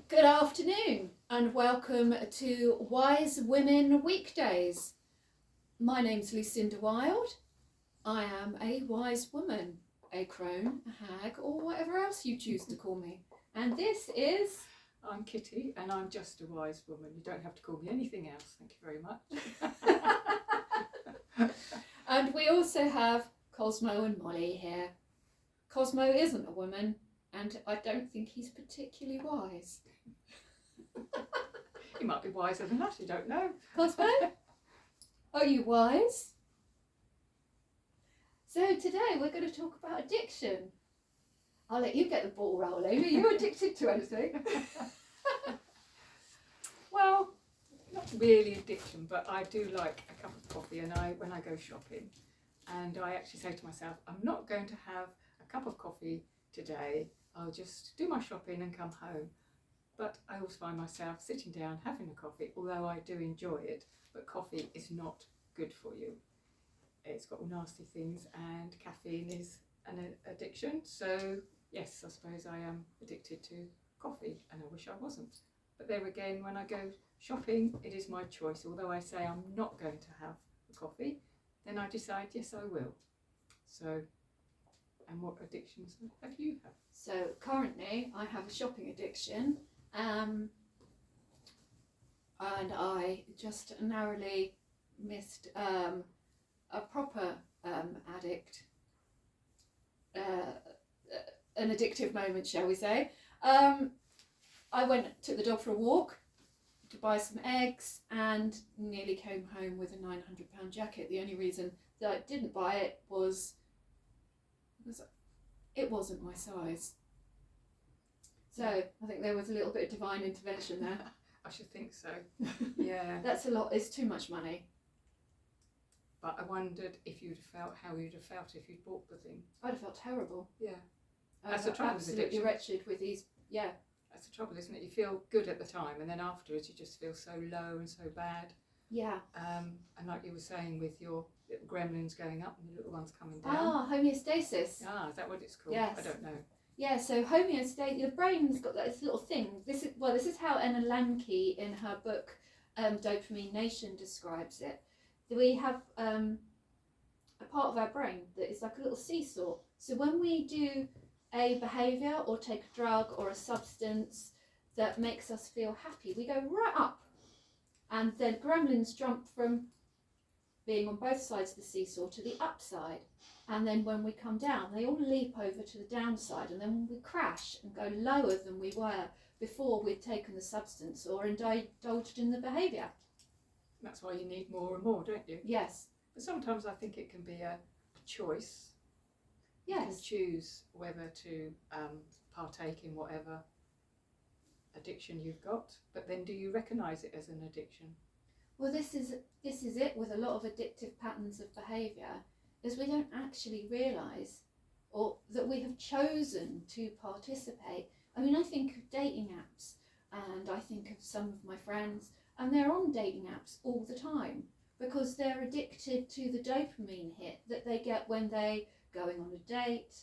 Good afternoon and welcome to Wise Women Weekdays. My name's Lucinda Wild. I am a wise woman, a crone, a hag, or whatever else you choose to call me. And this is... I'm Kitty and I'm just a wise woman. You don't have to call me anything else, thank you very much. And we also have Cosmo and Molly here. Cosmo isn't a woman and I don't think he's particularly wise. He might be wiser than us, you don't know. Cosmo, are you wise? So today we're going to talk about addiction. I'll let you get the ball rolling. Are you addicted to anything? Well, not really addiction, but I do like a cup of coffee and when I go shopping and I actually say to myself, I'm not going to have a cup of coffee today. I'll just do my shopping and come home. But I always find myself sitting down having a coffee, although I do enjoy it, but coffee is not good for you. It's got all nasty things and caffeine is an addiction. So yes, I suppose I am addicted to coffee and I wish I wasn't. But there again, when I go shopping, it is my choice. Although I say I'm not going to have a coffee, then I decide, yes, I will. So, and what addictions have you had? So currently I have a shopping addiction. And I just narrowly missed a proper addict, an addictive moment, shall we say. I took the dog for a walk to buy some eggs and nearly came home with a £900 jacket. The only reason that I didn't buy it was it wasn't my size. So I think there was a little bit of divine intervention there. I should think so. Yeah. That's a lot. It's too much money. But I wondered if you'd have felt how you'd have felt if you'd bought the thing. I'd have felt terrible. Yeah. That's the trouble with absolutely addiction. wretched with these. Yeah. That's the trouble, isn't it? You feel good at the time, and then afterwards you just feel so low and so bad. Yeah. And like you were saying with your little gremlins going up and the little ones coming down. Ah, homeostasis. Ah, is that what it's called? Yes. I don't know. Yeah, so homeostasis, the brain's got this little thing. This is how Anna Lanke in her book Dopamine Nation describes it. We have a part of our brain that is like a little seesaw. So when we do a behaviour or take a drug or a substance that makes us feel happy, we go right up. And then gremlins jump from being on both sides of the seesaw to the upside. And then when we come down, they all leap over to the downside, and then we crash and go lower than we were before we'd taken the substance or indulged in the behaviour. That's why you need more and more, don't you? Yes. But sometimes I think it can be a choice. Yes. You can choose whether to partake in whatever addiction you've got, but then do you recognise it as an addiction? Well, this is it with a lot of addictive patterns of behaviour, is we don't actually realise or that we have chosen to participate. I mean, I think of dating apps and I think of some of my friends, and they're on dating apps all the time because they're addicted to the dopamine hit that they get when they going on a date,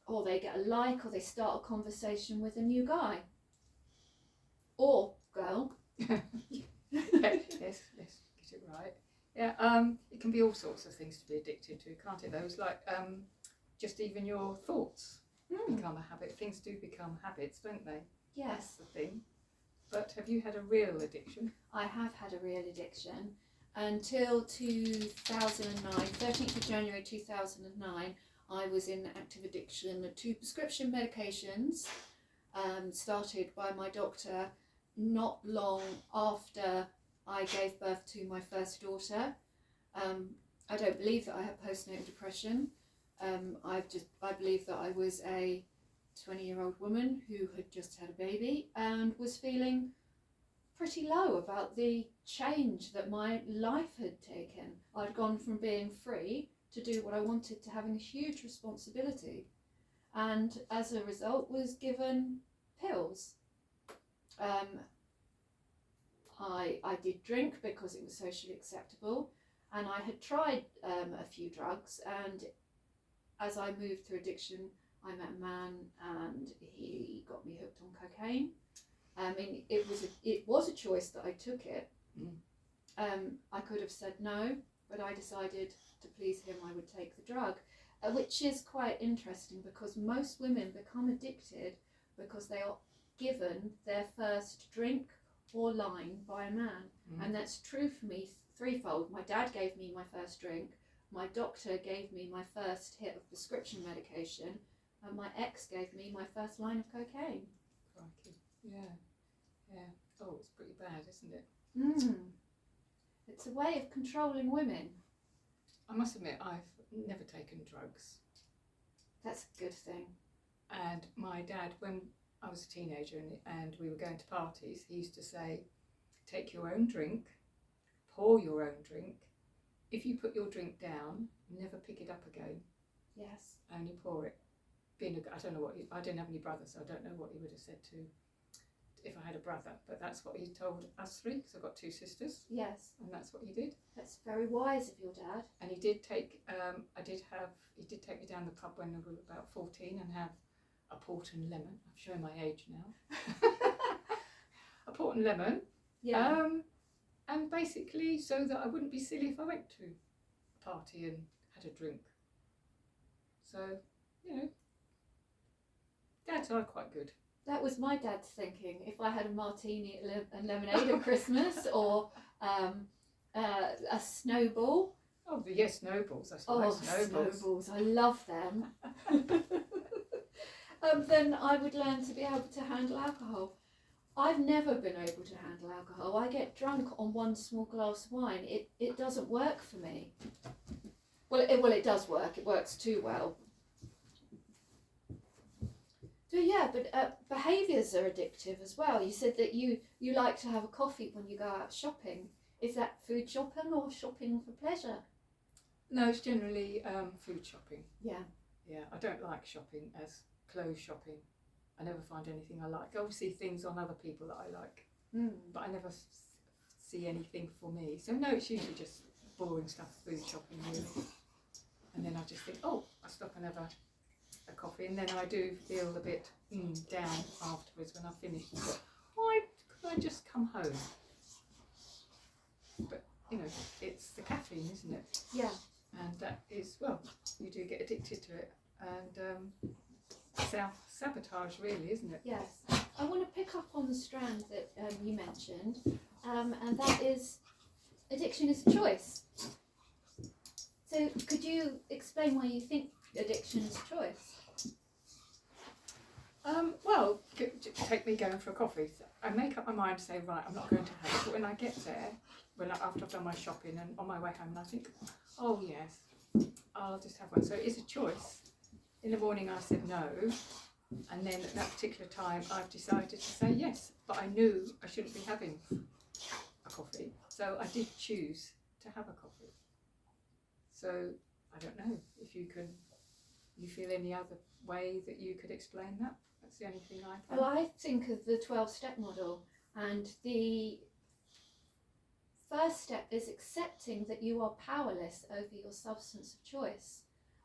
or they get a like, or they start a conversation with a new guy or girl. yes, get it right. Yeah, it can be all sorts of things to be addicted to, can't it? Those like just even your thoughts become a habit. Things do become habits, don't they? Yes. That's the thing. But have you had a real addiction? I have had a real addiction until 2009, 13th of January 2009. I was in active addiction to prescription medications, started by my doctor not long after I gave birth to my first daughter. I don't believe that I had postnatal depression. I believe that I was a 20-year-old woman who had just had a baby and was feeling pretty low about the change that my life had taken. I'd gone from being free to do what I wanted to having a huge responsibility, and as a result was given pills. I did drink because it was socially acceptable, and I had tried a few drugs, and as I moved through addiction I met a man and he got me hooked on cocaine. I mean, it was a choice that I took it. I could have said no, but I decided to please him I would take the drug, which is quite interesting because most women become addicted because they are given their first drink or line by a man. And that's true for me threefold. My dad gave me my first drink, my doctor gave me my first hit of prescription medication, and my ex gave me my first line of cocaine. Crikey. Yeah. Oh, it's pretty bad, isn't it? It's a way of controlling women. I must admit, I've never taken drugs. That's a good thing. And my dad, when I was a teenager and we were going to parties, he used to say, take your own drink, pour your own drink. If you put your drink down, never pick it up again. Yes. Only pour it. I don't know what I didn't have any brothers, so I don't know what he would have said to if I had a brother, but that's what he told us three, because I've got two sisters. Yes. And that's what he did. That's very wise of your dad. And he did take, he did take me down the pub when we were about 14 and have a port and lemon. I'm showing my age now. A port and lemon. Yeah. And basically so that I wouldn't be silly if I went to a party and had a drink. So, you know, dads are quite good. That was my dad's thinking. If I had a martini and lemonade at Christmas, or a snowball. Oh, yes, snowballs. That's what snowballs. I love them. Then I would learn to be able to handle alcohol. I've never been able to handle alcohol. I get drunk on one small glass of wine. It doesn't work for me. Well, it does work. It works too well. So yeah, but behaviours are addictive as well. You said that you like to have a coffee when you go out shopping. Is that food shopping or shopping for pleasure? No, it's generally food shopping. Yeah. Yeah, I don't like shopping as clothes shopping. I never find anything I like. I always see things on other people that I like, but I never see anything for me. So no, it's usually just boring stuff, food shopping really. And then I just think, oh, I'll stop and have a coffee, and then I do feel a bit down afterwards when I've finished. And go, why could I just come home? But you know, it's the caffeine, isn't it? Yeah. And that is, well, you do get addicted to it, and self-sabotage really, isn't it? Yes. I want to pick up on the strand that you mentioned, and that is addiction is a choice. So could you explain why you think addiction is a choice? Well, take me going for a coffee. I make up my mind to say, right, I'm not going to have it. But when I get there, after I've done my shopping and on my way home, and I think, oh yes, I'll just have one. So it's a choice. In the morning I said no, and then at that particular time I've decided to say yes, but I knew I shouldn't be having a coffee. So I did choose to have a coffee. So I don't know if you feel any other way that you could explain that? That's the only thing I can. Well, I think of the 12-step model, and the first step is accepting that you are powerless over your substance of choice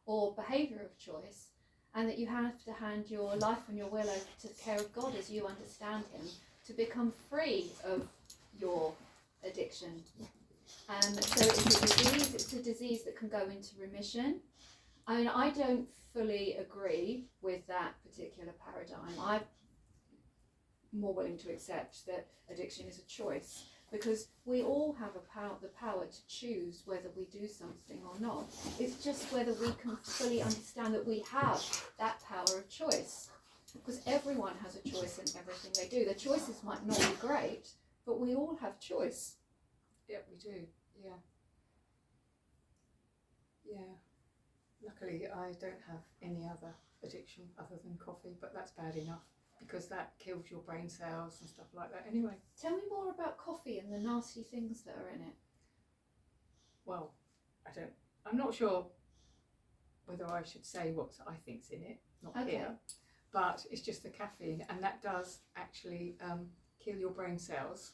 or behaviour of choice, and that you have to hand your life and your will over to the care of God as you understand Him to become free of your addiction. So it's a disease that can go into remission. I mean, I don't fully agree with that particular paradigm. I'm more willing to accept that addiction is a choice, because we all have the power to choose whether we do something or not. It's just whether we can fully understand that we have that power of choice, because everyone has a choice in everything they do. The choices might not be great, but we all have choice. Yeah, we do. Yeah. Yeah. Luckily, I don't have any other addiction other than coffee, but that's bad enough because that kills your brain cells and stuff like that anyway. Tell me more about coffee and the nasty things that are in it. Well, I'm not sure whether I should say what I think's in it, not here, but it's just the caffeine, and that does actually kill your brain cells.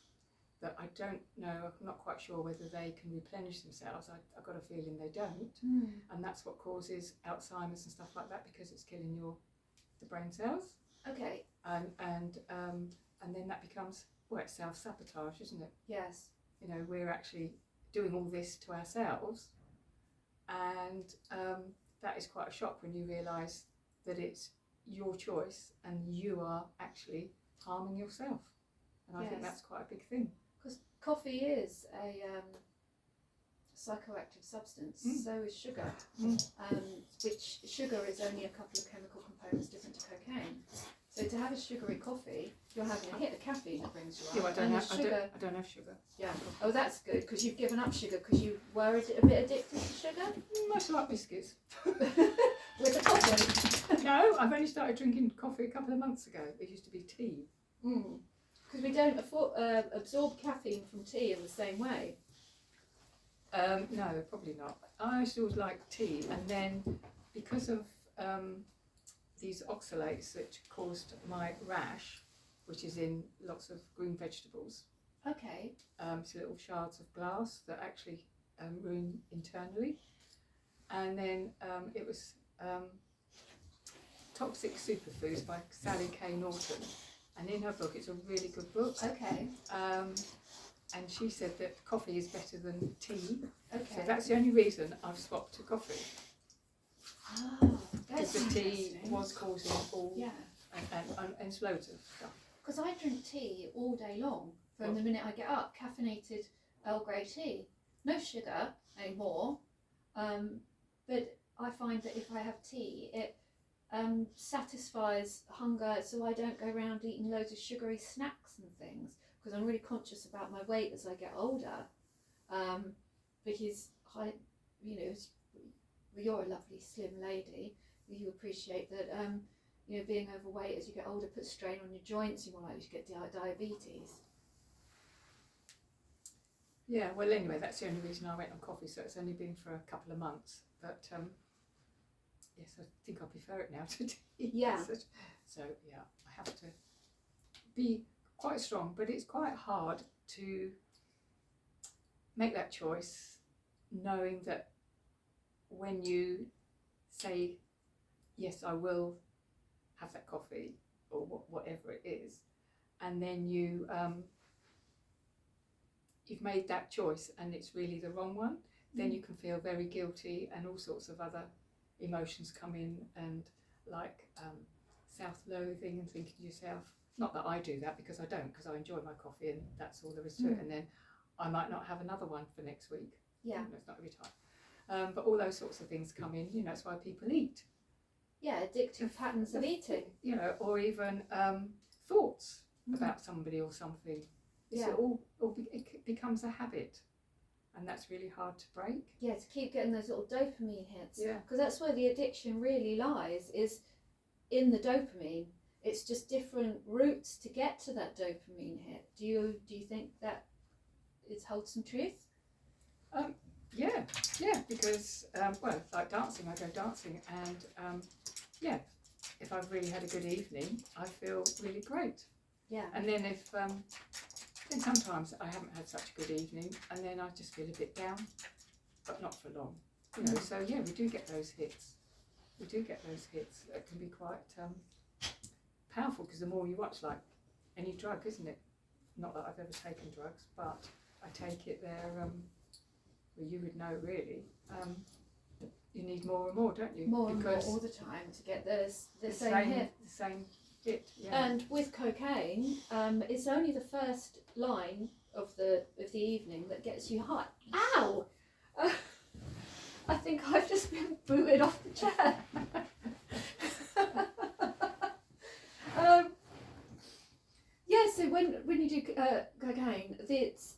That I don't know, I'm not quite sure whether they can replenish themselves. I've got a feeling they don't, and that's what causes Alzheimer's and stuff like that, because it's killing your the brain cells, Okay. and then that becomes, well, it's self-sabotage, isn't it? Yes. You know, we're actually doing all this to ourselves, and that is quite a shock when you realise that it's your choice and you are actually harming yourself. And I think Yes. that's quite a big thing. Because coffee is a psychoactive substance, so is sugar, which sugar is only a couple of chemical components different to cocaine. So to have a sugary coffee, you're having a hit of caffeine that brings you up. Yeah, I don't have sugar. Yeah. Oh, that's good, because you've given up sugar because you were a bit addicted to sugar. I like biscuits. With the coffee. No, I've only started drinking coffee a couple of months ago. It used to be tea. Because we don't absorb caffeine from tea in the same way. No, probably not. I used to always like tea, and then because of these oxalates that caused my rash, which is in lots of green vegetables. Okay. So little shards of glass that actually ruin internally. And then it was Toxic Superfoods by Sally K. Norton. And in her book, it's a really good book. Okay. And she said that coffee is better than tea. Okay. So that's the only reason I've swapped to coffee. Oh, Because that's the tea interesting. was causing all and loads of stuff. Because I drink tea all day long from the minute I get up, caffeinated Earl Grey tea. No sugar anymore, but I find that if I have tea, it satisfies hunger, so I don't go around eating loads of sugary snacks and things, because I'm really conscious about my weight as I get older, because you're a lovely slim lady. You appreciate that being overweight as you get older puts strain on your joints. You're more likely to get diabetes. Yeah, well, anyway, that's the only reason I went on coffee, so it's only been for a couple of months. But yes, I think I prefer it now to tea. Yeah. So yeah, I have to be quite strong, but it's quite hard to make that choice, knowing that when you say, yes, I will have that coffee, or whatever it is, and then you've made that choice and it's really the wrong one, then you can feel very guilty, and all sorts of other emotions come in, and like self-loathing, and thinking to yourself, not that I do that, because I don't, because I enjoy my coffee and that's all there is to it, and then I might not have another one for next week. Yeah. It's not every time. But all those sorts of things come in, that's why people eat. Yeah, addictive patterns of eating. Or even thoughts about somebody or something. It becomes a habit, and that's really hard to break. Yeah, to keep getting those little dopamine hits. Yeah. Because that's where the addiction really lies, is in the dopamine. It's just different routes to get to that dopamine hit. Do you think that it holds some truth? Yeah, because like dancing, I go dancing, and if I've really had a good evening, I feel really great. Yeah. And then then sometimes I haven't had such a good evening, and then I just feel a bit down, but not for long. So yeah, we do get those hits. We do get those hits that can be quite powerful, because the more you watch, like any drug, isn't it? Not that I've ever taken drugs, but I take it there. Well, you would know really. You need more and more, don't you? More and more all the time to get the same hit. The same hit. Yeah. And with cocaine, it's only the first line of the evening that gets you high. Ow! I think I've just been booted off the chair. So when you do cocaine,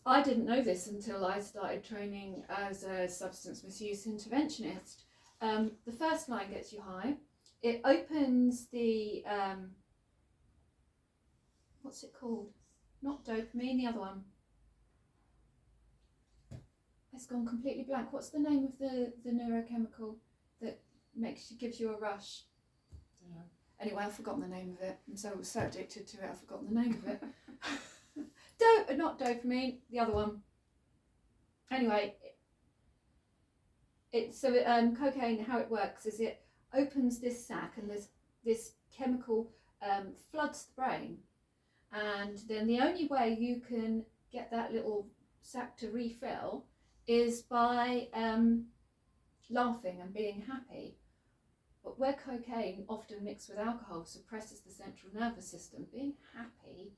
I didn't know this until I started training as a substance misuse interventionist. The first line gets you high. It opens the what's it called? Not dopamine, the other one. It's gone completely blank. What's the name of the neurochemical that gives you a rush? Anyway, I've forgotten the name of it. I'm so addicted to it, I've forgotten the name of it. Not dopamine, the other one. Anyway, cocaine, how it works is it opens this sac, and this chemical floods the brain, and then the only way you can get that little sac to refill is by laughing and being happy. But where cocaine, often mixed with alcohol, suppresses the central nervous system, being happy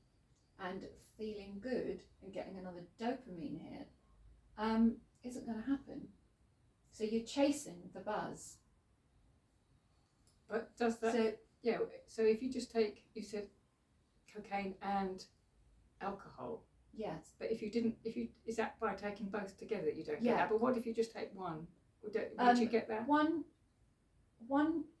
and feeling good and getting another dopamine hit isn't going to happen. So you're chasing the buzz. But does that? So Yeah. So if you just take, you said, cocaine and alcohol. yes. But if you is that by taking both together that you don't Yeah. get that? But what if you just take one? Would you get that? One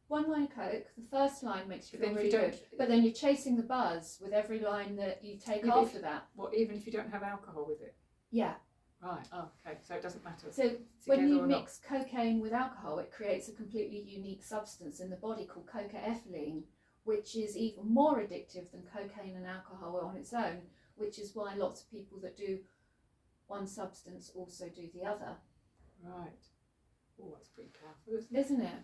line of coke. The first line makes you But feel then if really you don't- good, but then you're chasing the buzz with every line that you take Yeah, but after that. What, even if you don't have alcohol with it? Yeah. Right. Oh, okay. So it doesn't matter. So together when you or not. mix cocaine with alcohol, it creates a completely unique substance in the body called cocaethylene, which is even more addictive than cocaine and alcohol on its own, which is why lots of people that do one substance also do the other. Right. Oh, that's pretty powerful, isn't it? Isn't it?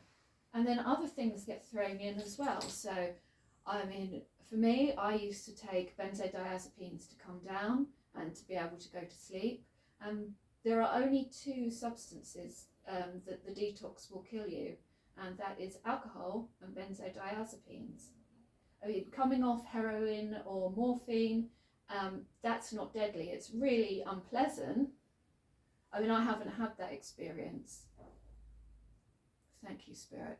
And then other things get thrown in as well. So, I mean, for me, I used to take benzodiazepines to calm down and to be able to go to sleep. There are only two substances that the detox will kill you, and that is alcohol and benzodiazepines. I mean, coming off heroin or morphine, that's not deadly. It's really unpleasant. I mean, I haven't had that experience. Thank you, Spirit.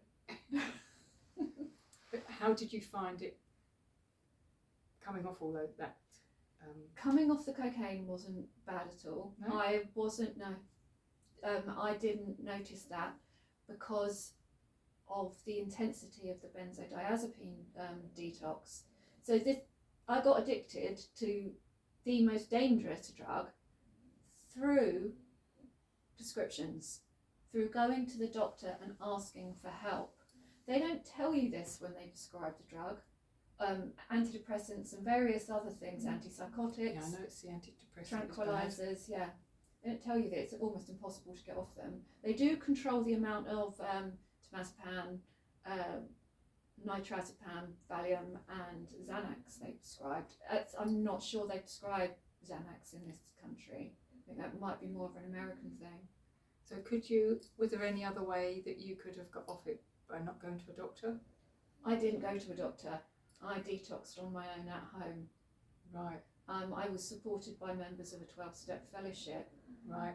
But how did you find it coming off all of that? Coming off the cocaine wasn't bad at all. No? I wasn't, no. I didn't notice that because of the intensity of the benzodiazepine detox. So I got addicted to the most dangerous drug through prescriptions, through going to the doctor and asking for help. They don't tell you this when they prescribe the drug. Antidepressants and various other things, antipsychotics, Yeah, I know it's the antidepressant. tranquilizers, yeah. They don't tell you that it's almost impossible to get off them. They do control the amount of temazepam, nitrazepam, Valium and Xanax they prescribed. I'm not sure they prescribe Xanax in this country. I think that might be more of an American thing. So was there any other way that you could have got off it by not going to a doctor? I didn't go to a doctor. I detoxed on my own at home. Right. I was supported by members of a 12-step fellowship. Right.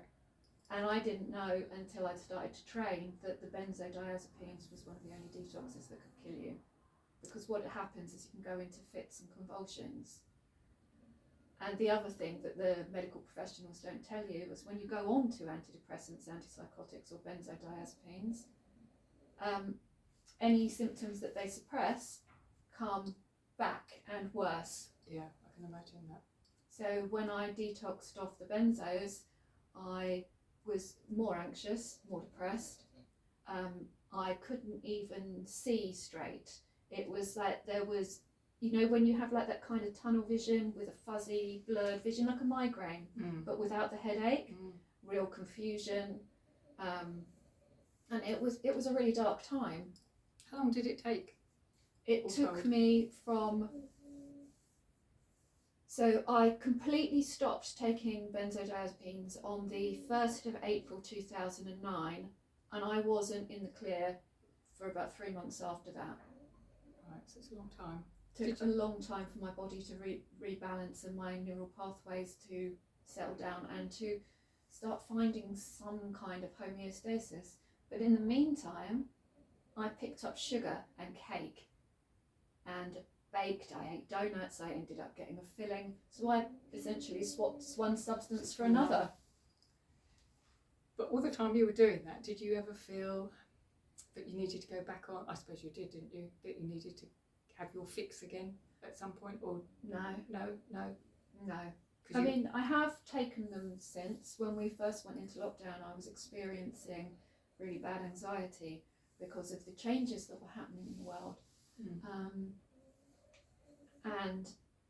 And I didn't know until I started to train that the benzodiazepines was one of the only detoxes that could kill you. Because what happens is you can go into fits and convulsions. And the other thing that the medical professionals don't tell you is when you go on to antidepressants, antipsychotics or benzodiazepines, any symptoms that they suppress come back and worse. Yeah, I can imagine that. So when I detoxed off the benzos, I was more anxious, more depressed. I couldn't even see straight. It was like there was, you know, when you have like that kind of tunnel vision with a fuzzy, blurred vision, like a migraine, but without the headache, real confusion. And it was a really dark time. How long did it take? It took me from, so I completely stopped taking benzodiazepines on the 1st of April 2009, and I wasn't in the clear for about 3 months after that. Right, so it's a long time. Took a long time for my body to rebalance and my neural pathways to settle down and to start finding some kind of homeostasis. But in the meantime, I picked up sugar and cake and baked. I ate donuts. I ended up getting a filling. So I essentially swapped one substance for another. But all the time you were doing that, did you ever feel that you needed to go back on? I suppose you did, didn't you? That you needed to have your fix again at some point, or No. I mean, I have taken them since. When we first went into lockdown, I was experiencing really bad anxiety because of the changes that were happening in the world. And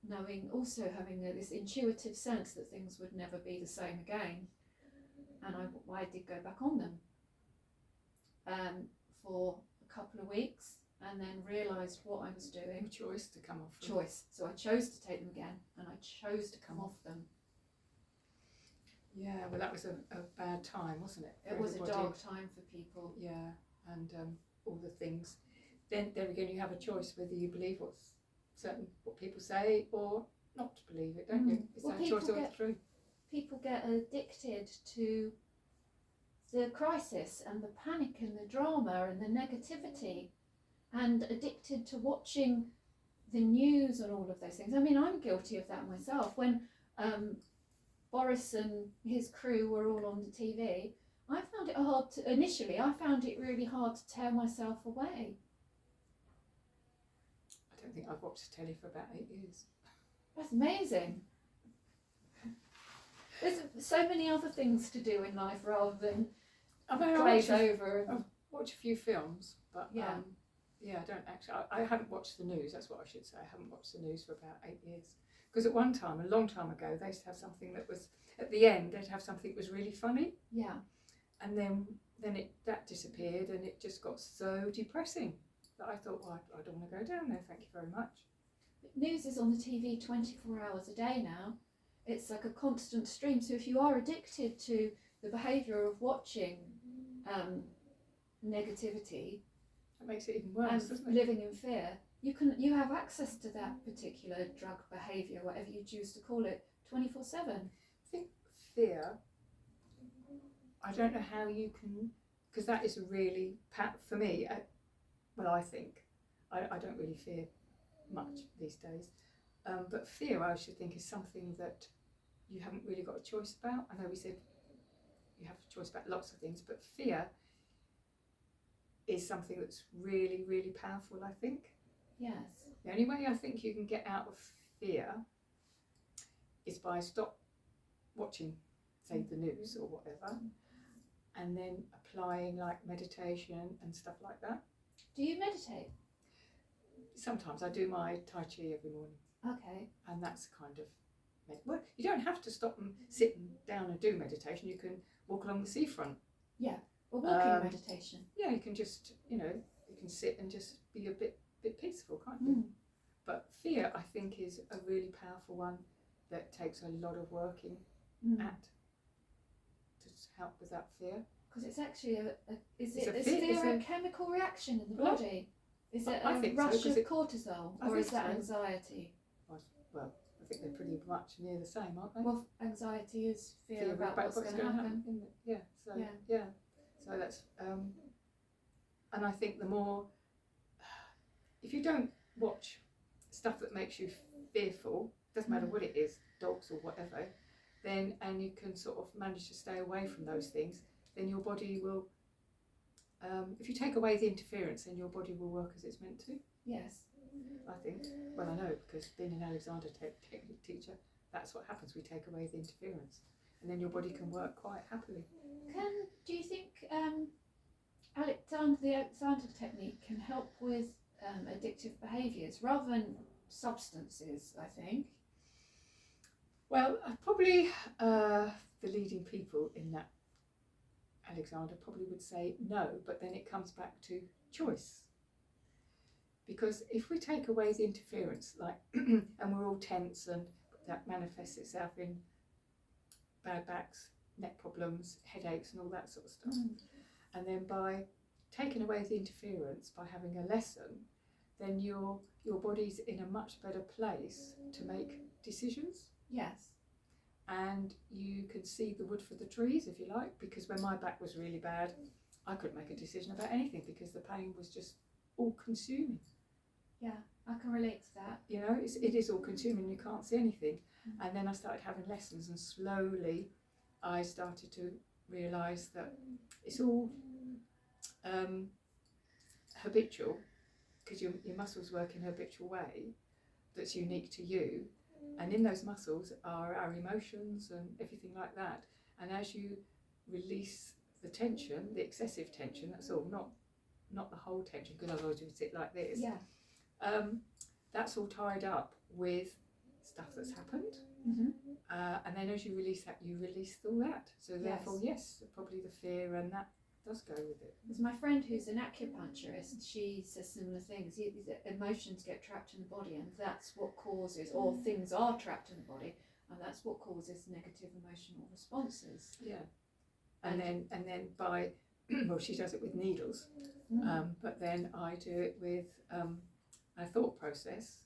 having this intuitive sense that things would never be the same again. And I did go back on them for a couple of weeks, and then realised what I was doing. Choice to come off. Choice. So I chose to take them again, and I chose to come off them. Yeah, well, that was a bad time, wasn't it? It was a dark time for people. Yeah, and all the things. Then there again, you have a choice whether you believe what people say or not to believe it, don't you? It's Well, that choice all through. People get addicted to the crisis and the panic and the drama and the negativity, and addicted to watching the news and all of those things. I mean, I'm guilty of that myself. When Boris and his crew were all on the TV, I found it hard to, initially, I found it really hard to tear myself away. I don't think I've watched telly for about 8 years. That's amazing. There's so many other things to do in life rather than glaze over. I've watched a few films, but yeah, I don't actually. I haven't watched the news. That's what I should say. I haven't watched the news for about 8 years. Because at one time, a long time ago, they used to have something that was at the end. They'd have something that was really funny. Yeah. And then that disappeared, and it just got so depressing that I thought, well, I don't want to go down there. Thank you very much. News is on the TV 24 hours a day now. It's like a constant stream. So if you are addicted to the behaviour of watching negativity, that makes it even worse, doesn't it? Living in fear, you have access to that particular drug behaviour, whatever you choose to call it, 24/7. I think fear. I don't know how you can, because that is really for me. I think I don't really fear much these days, but fear I should think is something that you haven't really got a choice about. I know we said you have a choice about lots of things, but fear is something that's really, really powerful, I think. Yes. The only way I think you can get out of fear is by stop watching, say, the news or whatever, and then applying like meditation and stuff like that. Do you meditate? Sometimes I do my Tai Chi every morning. Okay. And that's kind of, well, you don't have to stop and sit down and do meditation. You can walk along the seafront. Yeah, or walking meditation. Yeah, you can just, you can sit and just be a bit peaceful, can't you? But fear, I think, is a really powerful one that takes a lot of working at to help with that fear. Because it's actually is fear a chemical reaction in the body? Is it a rush of cortisol, or is that anxiety? Well, I think they're pretty much near the same, aren't they? Well, anxiety is fear about what's going to happen. Isn't it? Yeah. So that's and I think the more, if you don't watch stuff that makes you fearful, doesn't matter what it is, dogs or whatever, then, and you can sort of manage to stay away from those things, then your body will, if you take away the interference, then your body will work as it's meant to. Yes. I think. Well, I know, because being an Alexander technique teacher, that's what happens. We take away the interference, and then your body can work quite happily. Do you think the Alexander technique can help with addictive behaviours rather than substances, I think? Well, probably the leading people in that Alexander probably would say no, but then it comes back to choice. Because if we take away the interference, like, and we're all tense, and that manifests itself in bad backs, neck problems, headaches, and all that sort of stuff. And then by taking away the interference, by having a lesson, then your body's in a much better place to make decisions. Yes. And you can see the wood for the trees, if you like, because when my back was really bad, I couldn't make a decision about anything because the pain was just all consuming. Yeah, I can relate to that. It is all consuming, you can't see anything. And then I started having lessons, and slowly I started to realise that it's all habitual, because your muscles work in a habitual way that's unique to you. And in those muscles are our emotions and everything like that. And as you release the tension, the excessive tension, that's all, not the whole tension, because otherwise you would sit like this. Yeah. That's all tied up with stuff that's happened. And then as you release that, you release all that. So therefore, yes, probably the fear and does go with it. Because my friend who's an acupuncturist, she says similar things. Emotions get trapped in the body, and that's what causes, or things are trapped in the body, and that's what causes negative emotional responses. Yeah. And then by, well, she does it with needles, but then I do it with a thought process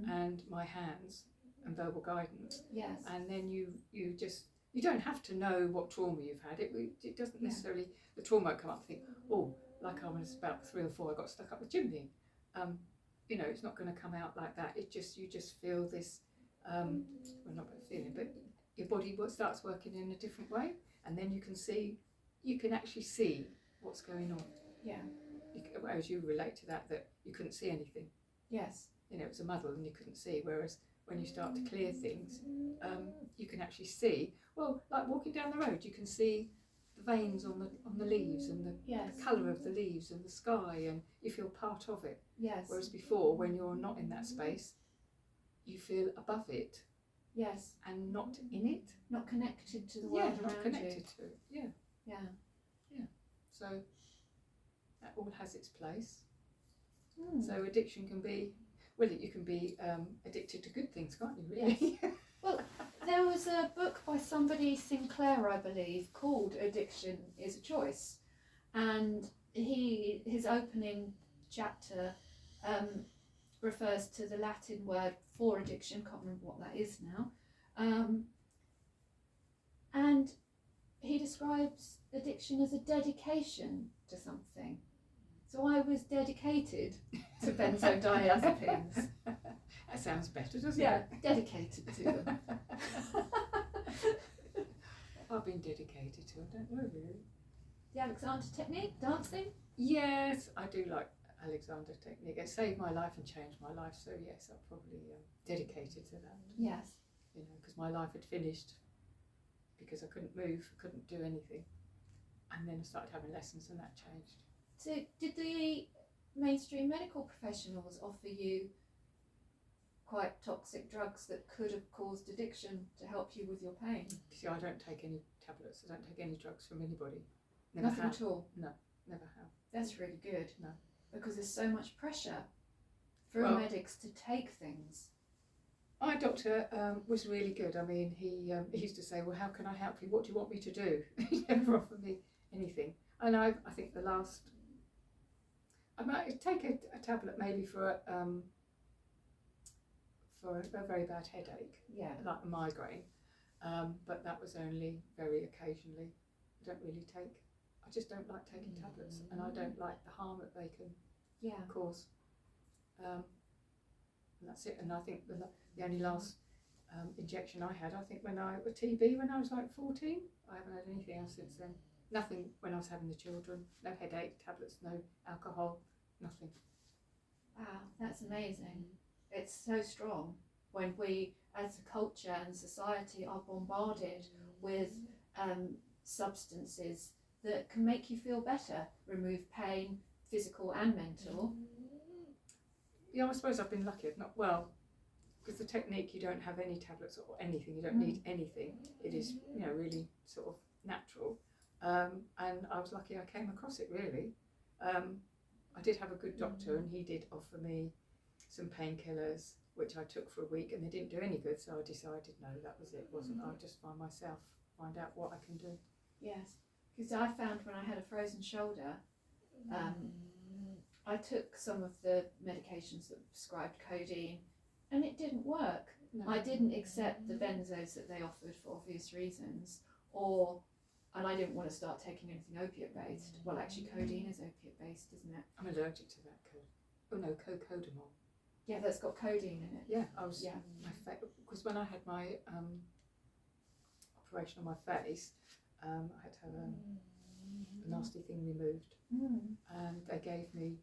and my hands and verbal guidance. Yes. And then you don't have to know what trauma you've had. It doesn't necessarily, the trauma won't come up and think, oh, like I was about 3 or 4, I got stuck up the chimney. You know, it's not going to come out like that. You just feel this, well, not a feeling, but your body starts working in a different way, and then you can actually see what's going on. Yeah. Whereas you relate to that you couldn't see anything. Yes. You know, it was a muddle and you couldn't see, whereas when you start to clear things, you can actually see, well, like walking down the road, you can see the veins on the leaves and the colour of the leaves and the sky, and you feel part of it. Yes. Whereas before, when you're not in that space, you feel above it. Yes. And not in it. Not connected to the world around you. Not connected to it. Yeah. Yeah. Yeah. So that all has its place. Mm. So addiction can be, well, you can be addicted to good things, can't you, really? Yes. Well, there was a book by somebody, Sinclair, I believe, called Addiction is a Choice. And his opening chapter refers to the Latin word for addiction, can't remember what that is now. And he describes addiction as a dedication to something. So I was dedicated to benzodiazepines. That sounds better, doesn't it? Yeah, dedicated to them. I've been dedicated to, I don't know really. The Alexander technique, dancing? Yes, I do like Alexander technique. It saved my life and changed my life, so yes, I'm probably dedicated to that. Yes. You know, because my life had finished because I couldn't move, couldn't do anything. And then I started having lessons and that changed. So did the mainstream medical professionals offer you quite toxic drugs that could have caused addiction to help you with your pain? See, I don't take any tablets, I don't take any drugs from anybody. Nothing at all? No, never have. That's really good. No. Because there's so much pressure for medics to take things. My doctor was really good. I mean, he used to say, well, how can I help you? What do you want me to do? He never offered me anything. And I think I might take a tablet maybe for a very bad headache, like a migraine, but that was only very occasionally. I just don't like taking tablets, and I don't like the harm that they can cause. And that's it. And I think the only last injection I had, I think with TB when I was like 14. I haven't had anything else since then. Nothing when I was having the children. No headache tablets, no alcohol, nothing. Wow, that's amazing. It's so strong when we, as a culture and society, are bombarded with substances that can make you feel better, remove pain, physical and mental. Yeah, I suppose I've been lucky. Because the technique, you don't have any tablets or anything. You don't need anything. It is, really sort of natural. And I was lucky I came across it, really. I did have a good doctor, and he did offer me some painkillers, which I took for a week, and they didn't do any good, so I decided no, that was it, I'll just find out what I can do. Yes, because I found when I had a frozen shoulder, I took some of the medications that prescribed codeine, and it didn't work. No. I didn't accept the benzos that they offered for obvious reasons, and I didn't want to start taking anything opiate based. Well, actually codeine is opiate based, isn't it? I'm allergic to that cocodamol. Yeah, that's got codeine in it. Yeah, because when I had my operation on my face, I had to have a nasty thing removed, and they gave me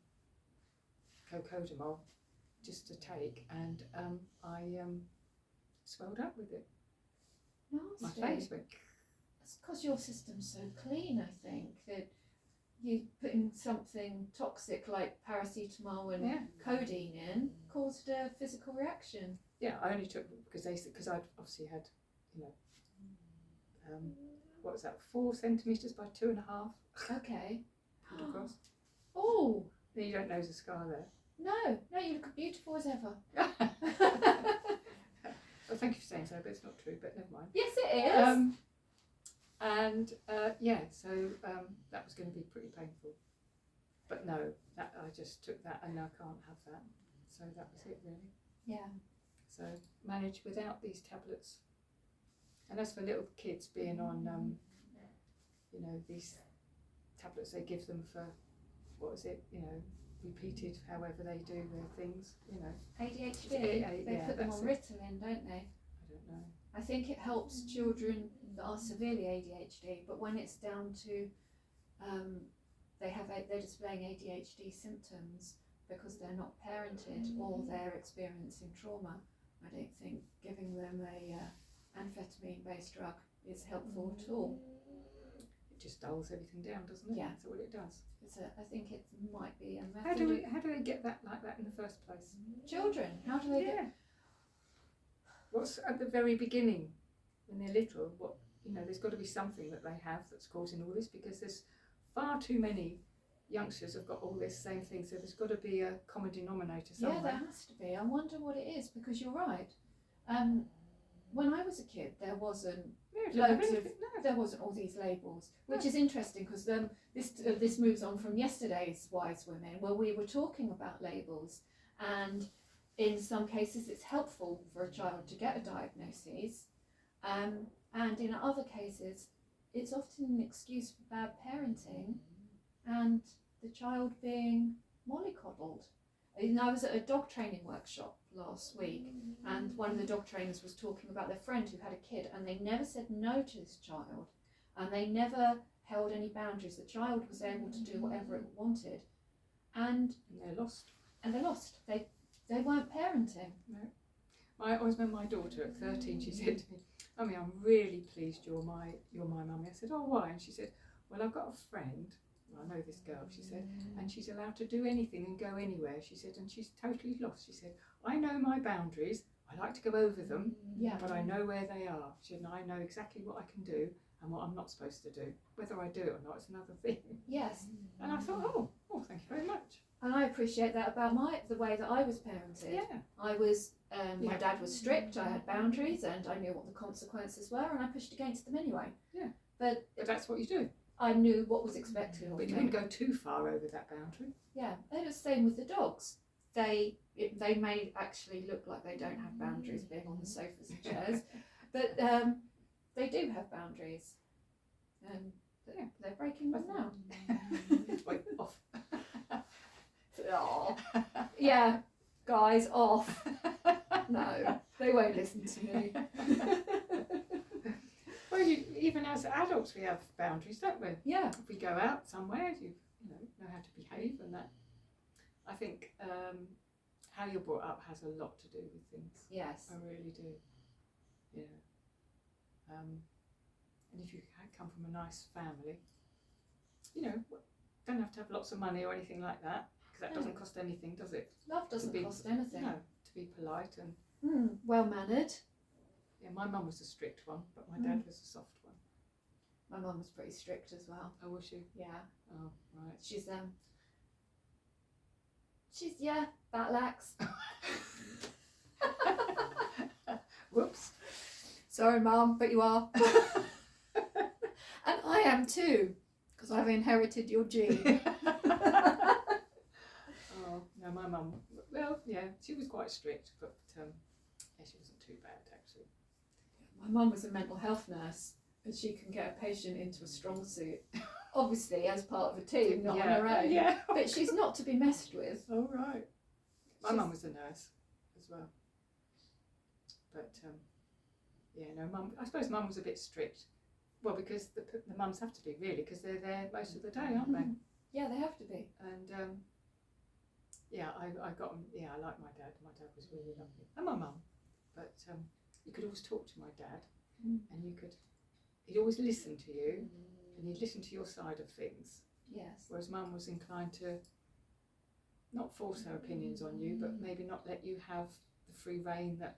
cocodamol just to take, and I swelled up with it. Nasty. My face went. It's because your system's so clean, I think, that you putting something toxic like paracetamol and codeine in caused a physical reaction. Yeah, I only took because I'd obviously had, what was that, 4 centimetres by 2.5 Okay. pulled across. Oh, Then you don't notice a scar there. no, you look beautiful as ever. Well, thank you for saying so, but it's not true, but never mind. Yes, it is. So that was going to be pretty painful. But no, that I just took that and I can't have that. So that was it really. Yeah. So manage without these tablets. And as for little kids being on, these tablets they give them for, repeated, however they do their things, ADHD. They put them on Ritalin, don't they? I don't know. I think it helps children that are severely ADHD, but when it's down to they're displaying ADHD symptoms because they're not parented or they're experiencing trauma, I don't think giving them a amphetamine-based drug is helpful at all. It just dulls everything down, doesn't it? Yeah. That's what it does. I think it might be a method. How do they get that like that in the first place? Children, how do they get? What's at the very beginning when they're little? There's got to be something that they have that's causing all this, because there's far too many youngsters have got all this same thing. So there's got to be a common denominator somewhere. Yeah, there has to be. I wonder what it is, because you're right. When I was a kid, there wasn't there wasn't all these labels, which is interesting because this moves on from yesterday's Wise Women, where we were talking about labels, and in some cases it's helpful for a child to get a diagnosis, and in other cases it's often an excuse for bad parenting and the child being mollycoddled. I was at a dog training workshop last week, and one of the dog trainers was talking about their friend who had a kid, and they never said no to this child, and they never held any boundaries. The child was able to do whatever it wanted, and they're lost. They weren't parenting. No. I always remember my daughter at 13. She said to me, "Mummy, I'm really pleased you're my mummy." I said, "Oh, why?" And she said, "Well, I've got a friend. I know this girl," she said, "and she's allowed to do anything and go anywhere," she said, "and she's totally lost." She said, "I know my boundaries, I like to go over them, but I know where they are." She said, "And I know exactly what I can do and what I'm not supposed to do. Whether I do it or not, it's another thing." Yes. And I thought, oh, thank you very much. And I appreciate that about the way that I was parented. Yeah. I was, my dad was strict, I had boundaries, and I knew what the consequences were, and I pushed against them anyway. Yeah. But that's what you do. I knew what was expected of me. But you wouldn't go too far over that boundary. Yeah, and it's the same with the dogs. They may actually look like they don't have boundaries being on the sofas and chairs, but they do have boundaries, and they're breaking them now. Wait, off. Oh, yeah, guys, off. No, they won't listen to me. Well, even as adults, we have boundaries, don't we? Yeah. If we go out somewhere, you know how to behave, and that. I think how you're brought up has a lot to do with things. Yes. I really do. Yeah. And if you come from a nice family, don't have to have lots of money or anything like that, because that doesn't cost anything, does it? Love doesn't cost anything. No, to be polite and well mannered. Yeah, my mum was a strict one, but my dad was a soft one. My mum was pretty strict as well. Oh, was she? Yeah. Oh, right. She's that lax. Whoops. Sorry, Mum, but you are. And I am too, because I've inherited your gene. Oh, no, my mum, well, yeah, she was quite strict, but she wasn't too bad, actually. My mum was a mental health nurse, and she can get a patient into a strong suit, obviously as part of a team, not on her own. Yeah. But she's not to be messed with. Oh, right. My mum was a nurse as well. But, Mum, I suppose Mum was a bit strict. Well, because the mums have to be, really, because they're there most of the day, aren't they? Yeah, they have to be. And, I got them, I like my dad. My dad was really lovely. And my mum. But you could always talk to my dad, and he'd always listen to you, and he'd listen to your side of things. Yes. Whereas Mum was inclined to not force her opinions on you, but maybe not let you have the free rein that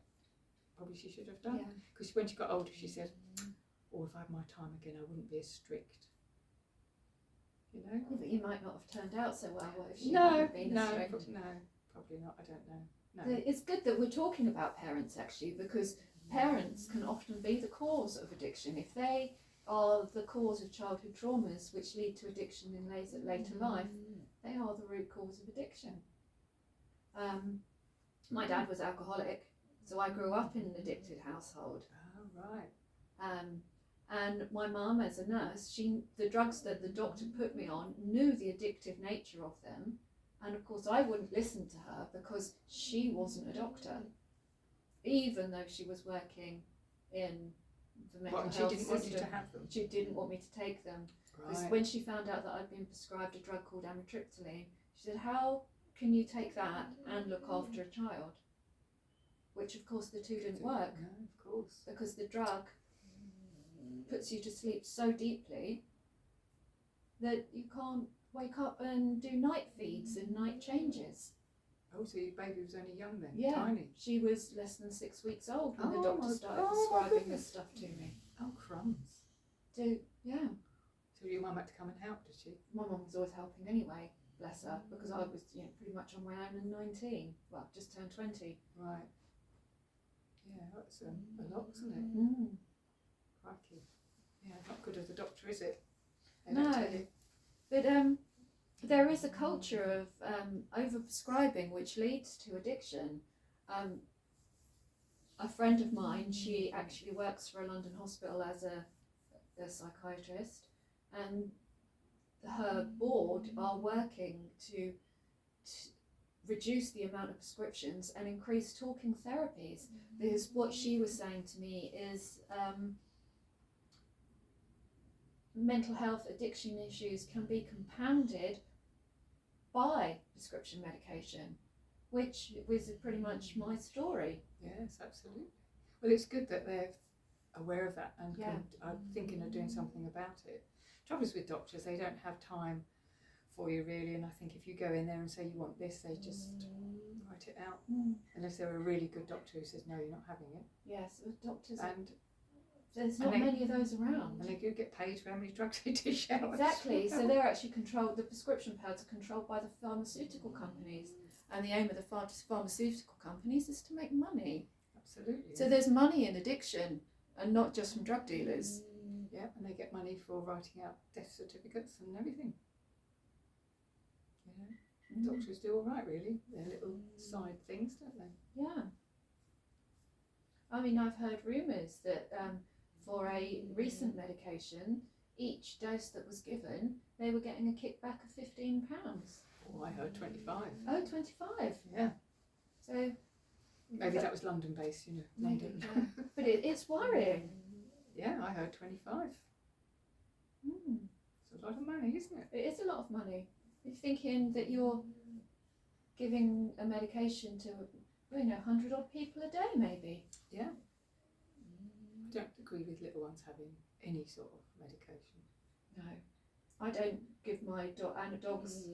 probably she should have done. Because when she got older, she said, or if I had my time again, I wouldn't be as strict. You know? Yeah, but you might not have turned out so well if she No, hadn't been no, strict. probably not. I don't know. No. It's good that we're talking about parents actually, because parents can often be the cause of addiction. If they are the cause of childhood traumas which lead to addiction in later life, they are the root cause of addiction. My dad was alcoholic, so I grew up in an addicted household. Oh, right. And my mum, as a nurse, the drugs that the doctor put me on, knew the addictive nature of them. And of course I wouldn't listen to her because she wasn't a doctor, even though she was working in the mental health She didn't want you system. to have them? She didn't want me to take them. Because Right. when she found out that I'd been prescribed a drug called amitriptyline, she said, how can you take that and look after a child? Which of course the two didn't work, No, of course. because the drug puts you to sleep so deeply that you can't wake up and do night feeds and night changes. Oh, so your baby was only young then? Yeah. Tiny? She was less than 6 weeks old when the Oh doctor my- started oh my prescribing goodness. this stuff to me. Oh, crumbs. Yeah. So your mum had to come and help, did she? My mum was always helping anyway, bless her, because I was pretty much on my own at 19. Well, just turned 20. Right. Yeah, that's a lot, isn't it? Mm. Crikey. Yeah, not good as a doctor, is it? They No. don't tell you. But there is a culture of overprescribing which leads to addiction. A friend of mine, she actually works for a London hospital as a psychiatrist, and her board are working to reduce the amount of prescriptions and increase talking therapies, because what she was saying to me is mental health addiction issues can be compounded by prescription medication, which was pretty much my story. Yes, absolutely. Well, it's good that they're aware of that and Yeah. are thinking of doing something about it. Trouble is with doctors, they don't have time for you really, and I think if you go in there and say you want this, they just write it out. Unless they're a really good doctor who says no, you're not having it. Yes, with doctors, And there's not many of those around. they do get paid for how many drugs they dish out. Exactly, so they're actually controlled, the prescription pads are controlled by the pharmaceutical companies, and the aim of the pharmaceutical companies is to make money. Absolutely. So there's money in addiction, and not just from drug dealers. Yeah, and they get money for writing out death certificates and everything. You know, doctors do all right, really. They're little side things, don't they? Yeah. I mean, I've heard rumours that for a recent medication, each dose that was given, they were getting a kickback of £15. Oh, I heard 25. Oh, 25. Yeah. So Maybe that was London based, you know. maybe, London. yeah. But it's worrying. Yeah, I heard 25. It's a lot of money, isn't it? It is a lot of money. You're thinking that you're giving a medication to 100 odd people a day, maybe. Yeah. I don't agree with little ones having any sort of medication. No, I don't give my dog's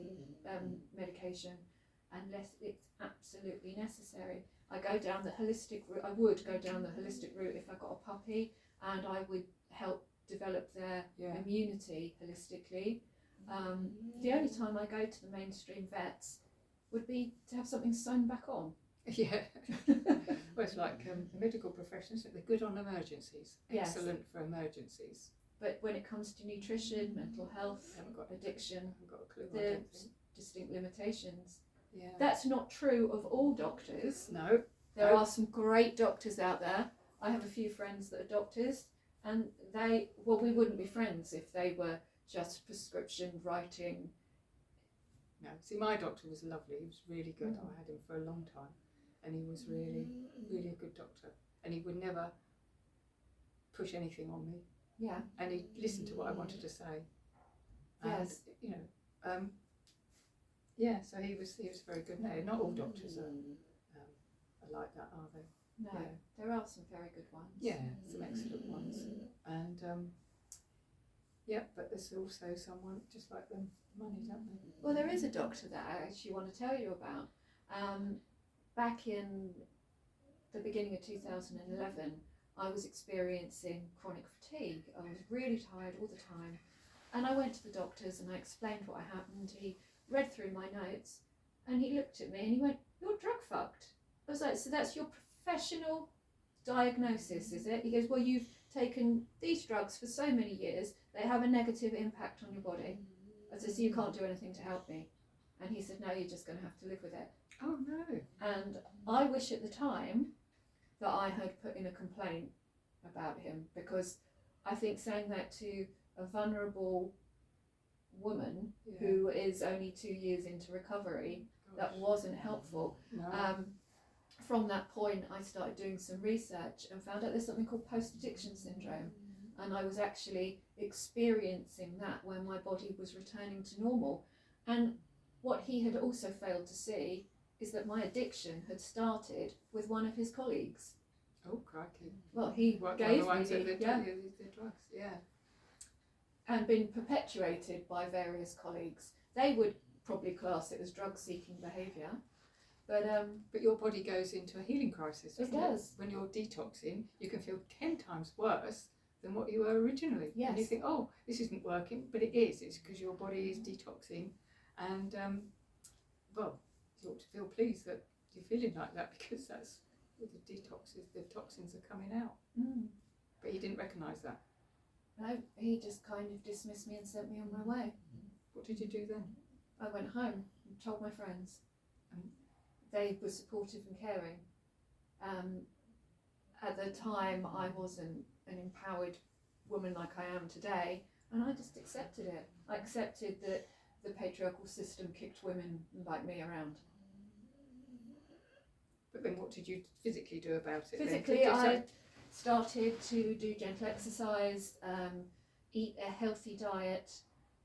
medication unless it's absolutely necessary. I go down the holistic route. I would go down the holistic route if I got a puppy, and I would help develop their immunity holistically. The only time I go to the mainstream vets would be to have something sewn back on. Yeah. Well, it's like the medical profession, isn't it? They're good on emergencies. Yes. Excellent for emergencies. But when it comes to nutrition, mental health, addiction, I've got a clue. there are distinct limitations. Yeah. That's not true of all doctors. No. There are some great doctors out there. I have a few friends that are doctors, and we wouldn't be friends if they were just prescription writing. No. See, my doctor was lovely. He was really good. I had him for a long time, and he was really, really a good doctor. And he would never push anything on me. Yeah. And he listened to what I wanted to say. And, Yes. you know, yeah. So he was very good. No, not all doctors are like that, are they? No, Yeah. there are some very good ones. Yeah, some excellent ones. And but there's also someone just like them, money, don't they? Well, there is a doctor that I actually want to tell you about. Back in the beginning of 2011, I was experiencing chronic fatigue. I was really tired all the time. And I went to the doctors and I explained what had happened. He read through my notes and he looked at me and he went, "You're drug fucked." I was like, "So that's your professional diagnosis, is it?" He goes, "Well, you've taken these drugs for so many years, they have a negative impact on your body." I said, "So you can't do anything to help me?" And he said, "No, you're just going to have to live with it." Oh no. And I wish at the time that I had put in a complaint about him, because I think saying that to a vulnerable woman who is only 2 years into recovery, that wasn't helpful. No. From that point, I started doing some research and found out there's something called post-addiction syndrome. And I was actually experiencing that when my body was returning to normal. And what he had also failed to see is that my addiction had started with one of his colleagues. Oh, crikey. Well, he One of gave the ones me that the drugs, yeah. and been perpetuated by various colleagues. They would probably class it as drug-seeking behaviour. But your body goes into a healing crisis, doesn't it? It does. When you're detoxing, you can feel 10 times worse than what you were originally. Yes. And you think, oh, this isn't working, but it is. It's because your body is detoxing. And, well, you ought to feel pleased that you're feeling like that, because that's where the detoxes, the toxins are coming out. But he didn't recognise that. No, he just kind of dismissed me and sent me on my way. What did you do then? I went home and told my friends. They were supportive and caring. At the time, I wasn't an empowered woman like I am today, and I just accepted it. I accepted that the patriarchal system kicked women like me around. But then what did you physically do about it? Physically, I started to do gentle exercise, eat a healthy diet,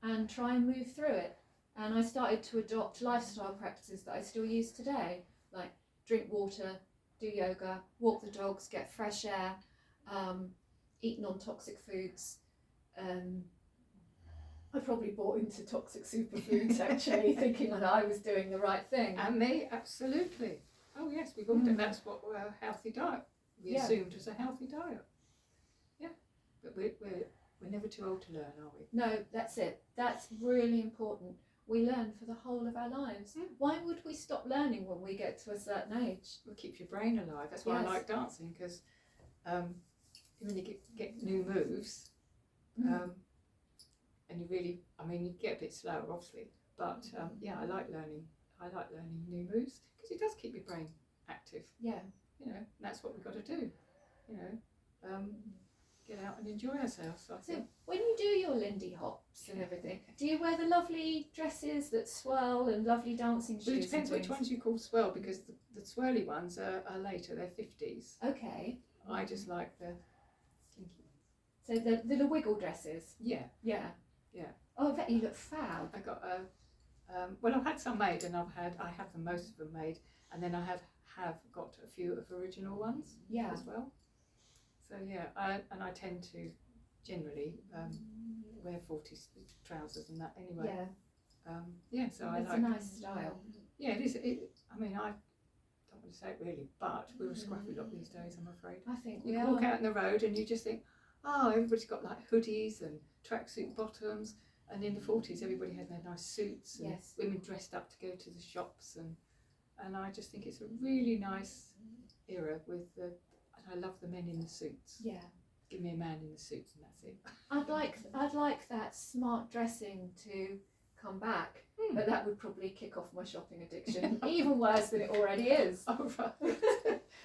and try and move through it. And I started to adopt lifestyle practices that I still use today, like drink water, do yoga, walk the dogs, get fresh air, eat non-toxic foods. I probably bought into toxic superfoods actually, thinking that I was doing the right thing. And me, absolutely. Oh yes, we've all done. That's what a healthy diet. We assumed was a healthy diet. Yeah, but we're never too old to learn, are we? No, that's it. That's really important. We learn for the whole of our lives. Why would we stop learning when we get to a certain age? It keeps your brain alive. That's why I like dancing, because when you get new moves, and you really, I mean, you get a bit slower, obviously, but yeah, I like learning. I like learning new moves because it does keep your brain active. Yeah. You know, and that's what we've got to do. You know, get out and enjoy ourselves. So when you do your Lindy hops and everything, do you wear the lovely dresses that swirl and lovely dancing shoes? Well, it depends which ones you call swirl, because the swirly ones are later, they're 50s. Okay. I just like the slinky. So the wiggle dresses? Yeah. Yeah. Yeah. Oh, I bet you look fab. I got well, I've had some made, and I have most of them made, and then I have got a few of original ones as well. So yeah, I tend to generally wear 40s trousers and that anyway. Yeah. Yeah, so it's I like. It's a nice style. Yeah, it is. I mean, I don't want to say it really, but we're a scruffy lot these days, I'm afraid. I think you can walk out in the road and you just think, oh, everybody's got like hoodies and tracksuit bottoms, and in the 40s everybody had their nice suits and women dressed up to go to the shops, and I just think it's a really nice era and I love the men in the suits. Yeah. Give me a man in the suits and that's it. I'd like that smart dressing to come back, but that would probably kick off my shopping addiction even worse than it already is. Oh right.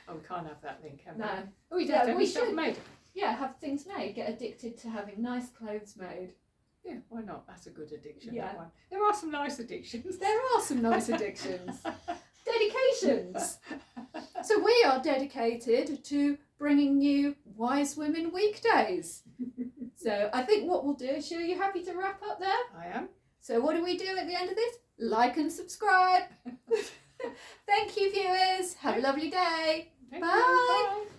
Oh, we can't have that link, can we? No. Oh, we have to have stuff made. Yeah, have things made. Get addicted to having nice clothes made. Yeah, why not? That's a good addiction. Yeah. That one. There are some nice addictions. There are some nice addictions. Dedications. So we are dedicated to bringing you Wise Women Weekdays. So I think what we'll do, Sheila, you happy to wrap up there? I am. So what do we do at the end of this? Like and subscribe. Thank you, viewers. Have a lovely day. Thank Bye. you. Bye.